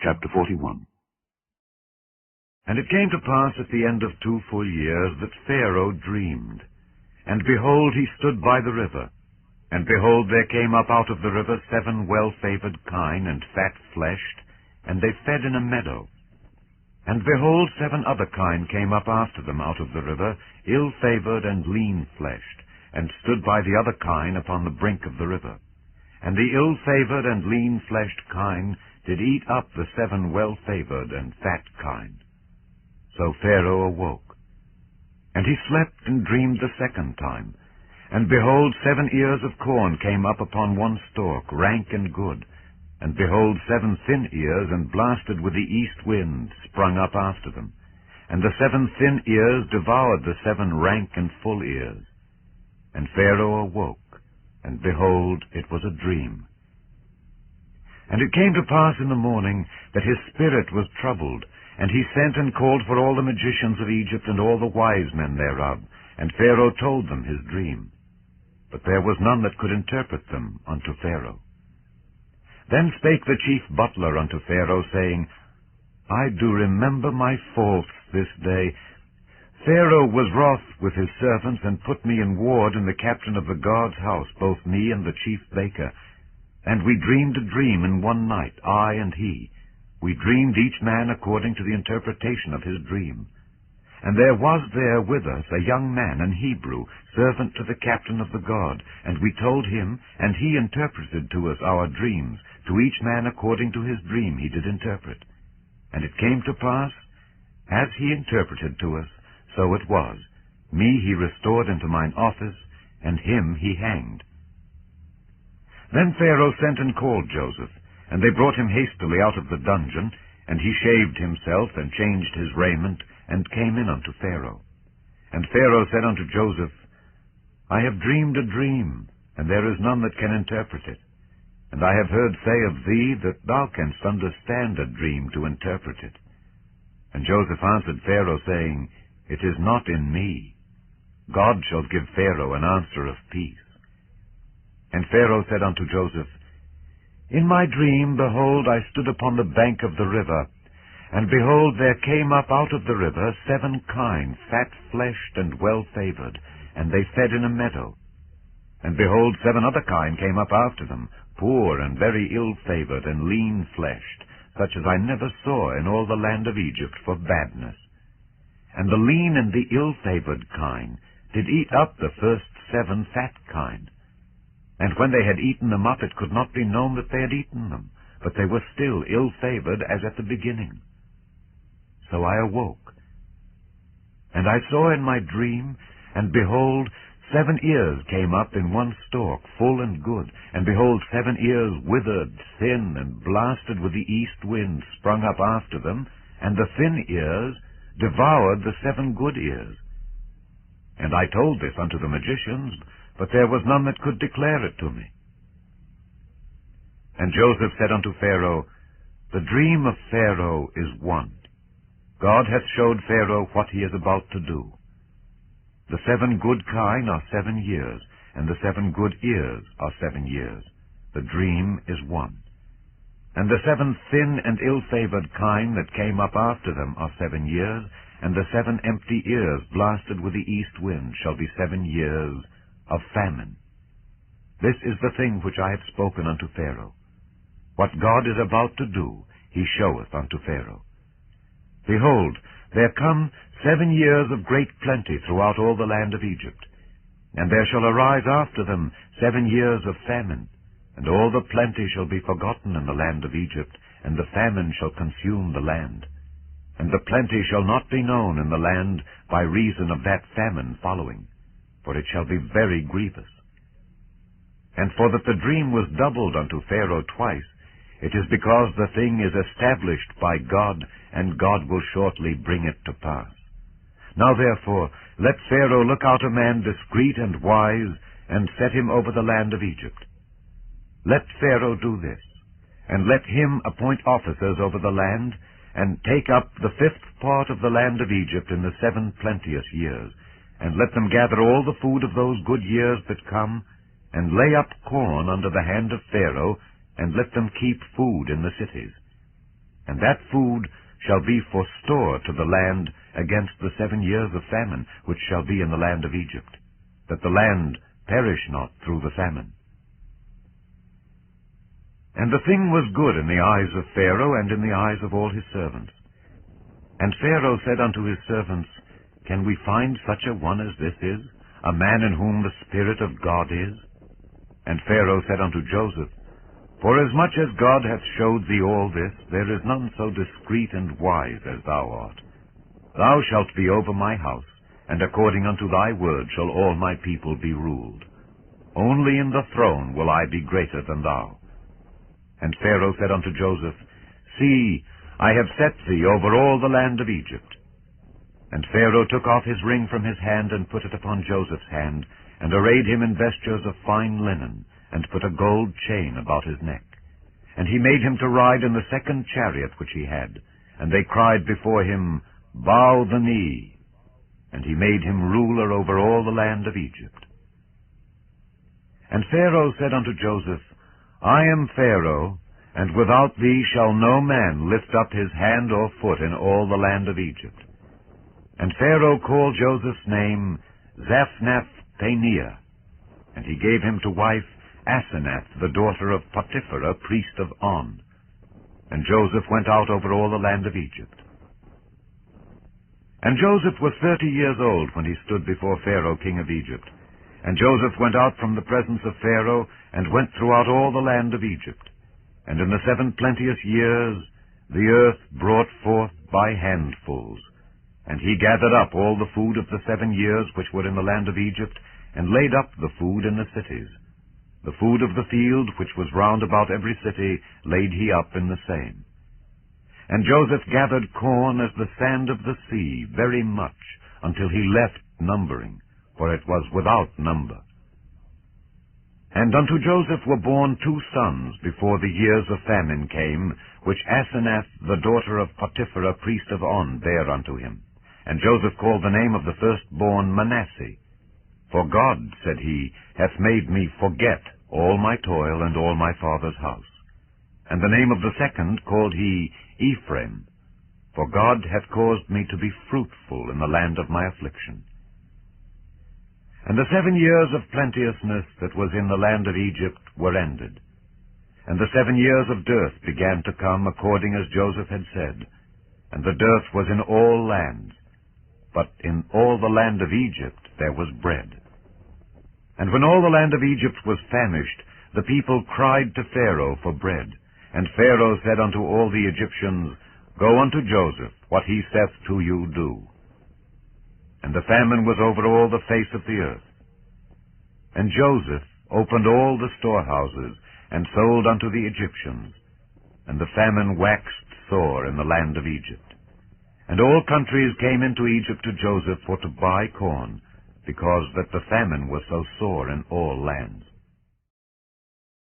Chapter 41. And it came to pass at the end of 2 full years that Pharaoh dreamed. And behold, he stood by the river. And behold, there came up out of the river 7 well-favored kine and fatfleshed, and they fed in a meadow. And behold, 7 other kine came up after them out of the river, ill-favored and leanfleshed, and stood by the other kine upon the brink of the river. And the ill-favored and lean-fleshed kine did eat up the 7 well-favored and fat kine. So Pharaoh awoke. And he slept and dreamed the 2nd time. And behold, 7 ears of corn came up upon one stalk, rank and good. And behold, 7 thin ears, and blasted with the east wind, sprung up after them. And the 7 thin ears devoured the 7 rank and full ears. And Pharaoh awoke, and behold, it was a dream. And it came to pass in the morning that his spirit was troubled, and he sent and called for all the magicians of Egypt and all the wise men thereof, and Pharaoh told them his dream. But there was none that could interpret them unto Pharaoh. Then spake the chief butler unto Pharaoh, saying, I do remember my faults this day. Pharaoh was wroth with his servants, and put me in ward in the captain of the guard's house, both me and the chief baker. And we dreamed a dream in one night, I and he. We dreamed each man according to the interpretation of his dream. And there was there with us a young man, an Hebrew, servant to the captain of the guard, and we told him, and he interpreted to us our dreams, to each man according to his dream he did interpret. And it came to pass, as he interpreted to us, so it was. Me he restored into mine office, and him he hanged. Then Pharaoh sent and called Joseph, and they brought him hastily out of the dungeon, and he shaved himself, and changed his raiment, and came in unto Pharaoh. And Pharaoh said unto Joseph, I have dreamed a dream, and there is none that can interpret it. And I have heard say of thee that thou canst understand a dream to interpret it. And Joseph answered Pharaoh, saying, It is not in me. God shall give Pharaoh an answer of peace. And Pharaoh said unto Joseph, In my dream, behold, I stood upon the bank of the river, and behold, there came up out of the river 7 kine, fat-fleshed and well-favored, and they fed in a meadow. And behold, 7 other kine came up after them, poor and very ill-favored and lean-fleshed, such as I never saw in all the land of Egypt for badness. And the lean and the ill-favored kine did eat up the first 7 fat kine. And when they had eaten them up, it could not be known that they had eaten them, but they were still ill-favored as at the beginning. So I awoke. And I saw in my dream, and behold, 7 ears came up in one stalk, full and good, and behold, 7 ears withered, thin, and blasted with the east wind, sprung up after them, and the thin ears devoured the 7 good ears. And I told this unto the magicians, but there was none that could declare it to me. And Joseph said unto Pharaoh, The dream of Pharaoh is one. God hath showed Pharaoh what he is about to do. The 7 good kine are 7 years, and the 7 good ears are 7 years. The dream is one. And the 7 thin and ill-favored kine that came up after them are 7 years, and the 7 empty ears blasted with the east wind shall be 7 years of famine. This is the thing which I have spoken unto Pharaoh. What God is about to do, he showeth unto Pharaoh. Behold, there come 7 years of great plenty throughout all the land of Egypt, and there shall arise after them 7 years of famine, and all the plenty shall be forgotten in the land of Egypt, and the famine shall consume the land. And the plenty shall not be known in the land by reason of that famine following, for it shall be very grievous. And for that the dream was doubled unto Pharaoh twice, it is because the thing is established by God, and God will shortly bring it to pass. Now therefore, let Pharaoh look out a man discreet and wise, and set him over the land of Egypt. Let Pharaoh do this, and let him appoint officers over the land, and take up the 5th part of the land of Egypt in the 7 plenteous years, and let them gather all the food of those good years that come, and lay up corn under the hand of Pharaoh, and let them keep food in the cities. and that food shall be for store to the land against the 7 years of famine which shall be in the land of Egypt, that the land perish not through the famine. And the thing was good in the eyes of Pharaoh and in the eyes of all his servants. And Pharaoh said unto his servants, Can we find such a one as this is, a man in whom the Spirit of God is? And Pharaoh said unto Joseph, Forasmuch as God hath showed thee all this, there is none so discreet and wise as thou art. Thou shalt be over my house, and according unto thy word shall all my people be ruled. Only in the throne will I be greater than thou. And Pharaoh said unto Joseph, See, I have set thee over all the land of Egypt. And Pharaoh took off his ring from his hand, and put it upon Joseph's hand, and arrayed him in vestures of fine linen, and put a gold chain about his neck. And he made him to ride in the second chariot which he had. And they cried before him, Bow the knee. And he made him ruler over all the land of Egypt. And Pharaoh said unto Joseph, I am Pharaoh, and without thee shall no man lift up his hand or foot in all the land of Egypt. And Pharaoh called Joseph's name Zaphnath-Paaneah, and he gave him to wife Asenath, the daughter of Potiphar, priest of On. And Joseph went out over all the land of Egypt. And Joseph was 30 years old when he stood before Pharaoh king of Egypt. And Joseph went out from the presence of Pharaoh, and went throughout all the land of Egypt. And in the 7 plenteous years the earth brought forth by handfuls. And he gathered up all the food of the 7 years which were in the land of Egypt, and laid up the food in the cities. The food of the field which was round about every city laid he up in the same. And Joseph gathered corn as the sand of the sea, very much, until he left numbering, for it was without number. And unto Joseph were born 2 sons before the years of famine came, which Asenath, the daughter of Potiphar, priest of On, bare unto him. And Joseph called the name of the firstborn Manasseh. For God, said he, hath made me forget all my toil and all my father's house. And the name of the second called he Ephraim, for God hath caused me to be fruitful in the land of my affliction. And the 7 years of plenteousness that was in the land of Egypt were ended. And the 7 years of dearth began to come, according as Joseph had said. And the dearth was in all lands, but in all the land of Egypt there was bread. And when all the land of Egypt was famished, the people cried to Pharaoh for bread. And Pharaoh said unto all the Egyptians, Go unto Joseph, what he saith to you do. And the famine was over all the face of the earth. And Joseph opened all the storehouses, and sold unto the Egyptians. And the famine waxed sore in the land of Egypt. And all countries came into Egypt to Joseph for to buy corn, because that the famine was so sore in all lands.